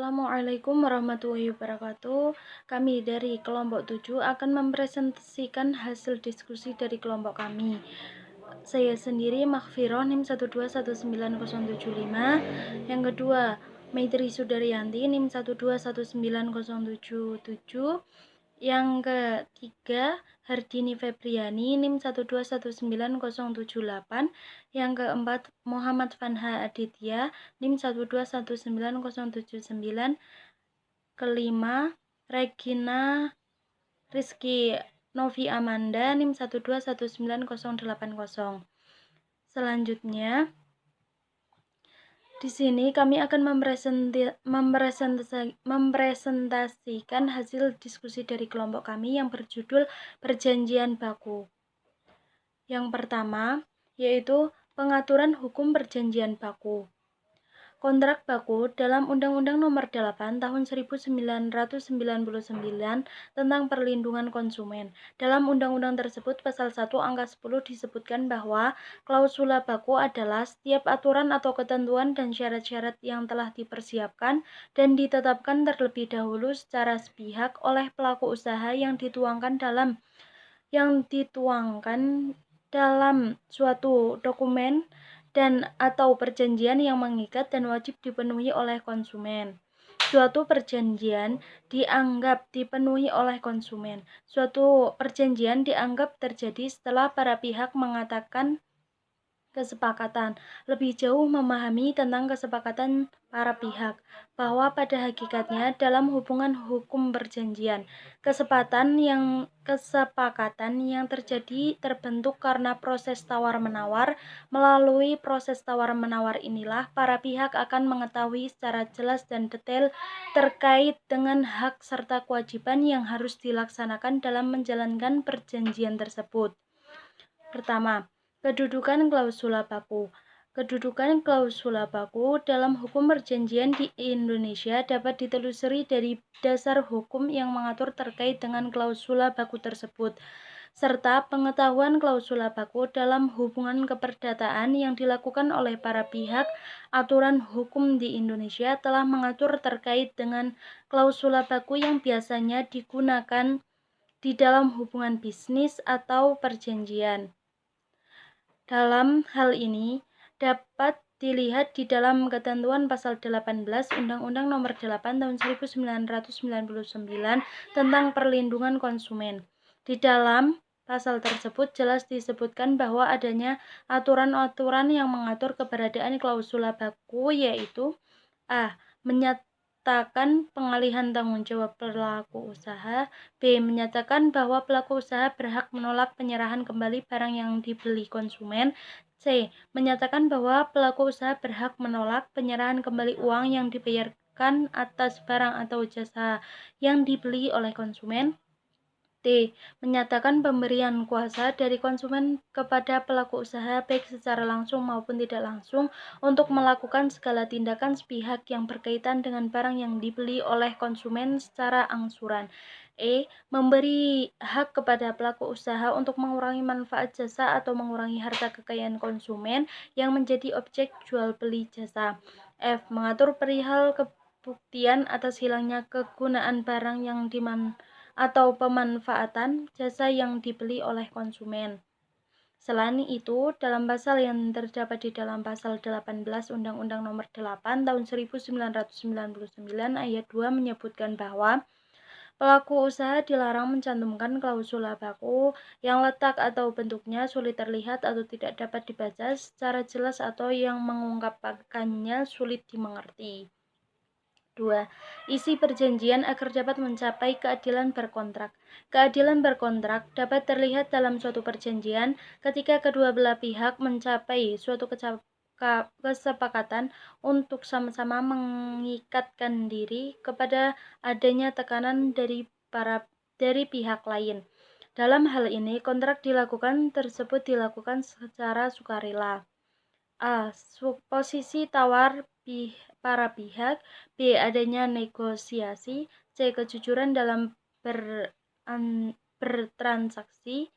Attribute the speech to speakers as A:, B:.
A: Assalamualaikum warahmatullahi wabarakatuh. Kami dari kelompok 7 akan mempresentasikan hasil diskusi dari kelompok kami. Saya sendiri Maghfirah NIM 1219075. Yang kedua, Maitri Sudaryanti NIM 1219077. Yang ketiga, Hardini Febriani NIM 1219078. Yang keempat, Muhammad Fanha Aditya NIM 1219079. Kelima, Regina Rizky Novi Amanda NIM 1219080. Selanjutnya, di sini kami akan mempresentasikan hasil diskusi dari kelompok kami yang berjudul Perjanjian Baku. Yang pertama, yaitu pengaturan hukum perjanjian baku. Kontrak baku dalam Undang-Undang Nomor 8 Tahun 1999 tentang Perlindungan Konsumen. Dalam undang-undang tersebut, pasal 1 angka 10 disebutkan bahwa klausula baku adalah setiap aturan atau ketentuan dan syarat-syarat yang telah dipersiapkan dan ditetapkan terlebih dahulu secara sepihak oleh pelaku usaha yang dituangkan dalam suatu dokumen dan atau perjanjian yang mengikat dan wajib dipenuhi oleh konsumen. Suatu perjanjian dianggap dipenuhi oleh konsumen. Suatu perjanjian dianggap terjadi setelah para pihak mengatakan kesepakatan. Lebih jauh memahami tentang kesepakatan para pihak, bahwa pada hakikatnya dalam hubungan hukum perjanjian, kesepakatan yang terjadi terbentuk karena proses tawar-menawar. Melalui proses tawar-menawar inilah para pihak akan mengetahui secara jelas dan detail terkait dengan hak serta kewajiban yang harus dilaksanakan dalam menjalankan perjanjian tersebut. Pertama, kedudukan klausula baku. Kedudukan klausula baku dalam hukum perjanjian di Indonesia dapat ditelusuri dari dasar hukum yang mengatur terkait dengan klausula baku tersebut, serta pengetahuan klausula baku dalam hubungan keperdataan yang dilakukan oleh para pihak. Aturan hukum di Indonesia telah mengatur terkait dengan klausula baku yang biasanya digunakan di dalam hubungan bisnis atau perjanjian. Dalam hal ini dapat dilihat di dalam ketentuan pasal 18 Undang-Undang Nomor 8 Tahun 1999 tentang Perlindungan Konsumen. Di dalam pasal tersebut jelas disebutkan bahwa adanya aturan-aturan yang mengatur keberadaan klausula baku, yaitu A. Menyatakan pengalihan tanggung jawab pelaku usaha. B. Menyatakan bahwa pelaku usaha berhak menolak penyerahan kembali barang yang dibeli konsumen. C. Menyatakan bahwa pelaku usaha berhak menolak penyerahan kembali uang yang dibayarkan atas barang atau jasa yang dibeli oleh konsumen. D. Menyatakan pemberian kuasa dari konsumen kepada pelaku usaha baik secara langsung maupun tidak langsung untuk melakukan segala tindakan sepihak yang berkaitan dengan barang yang dibeli oleh konsumen secara angsuran. E. Memberi hak kepada pelaku usaha untuk mengurangi manfaat jasa atau mengurangi harta kekayaan konsumen yang menjadi objek jual beli jasa. F. Mengatur perihal kebuktian atas hilangnya kegunaan barang yang atau pemanfaatan jasa yang dibeli oleh konsumen. Selain itu, dalam pasal yang terdapat di dalam pasal 18 Undang-Undang Nomor 8 Tahun 1999 ayat 2 menyebutkan bahwa pelaku usaha dilarang mencantumkan klausula baku yang letak atau bentuknya sulit terlihat atau tidak dapat dibaca secara jelas atau yang mengungkapkannya sulit dimengerti. 2. Isi perjanjian agar dapat mencapai keadilan berkontrak. Keadilan berkontrak dapat terlihat dalam suatu perjanjian ketika kedua belah pihak mencapai suatu kesepakatan untuk sama-sama mengikatkan diri kepada adanya tekanan dari pihak lain. Dalam hal ini, kontrak tersebut dilakukan secara sukarela. A. Posisi tawar para pihak. B. Adanya negosiasi. C. Kejujuran dalam bertransaksi.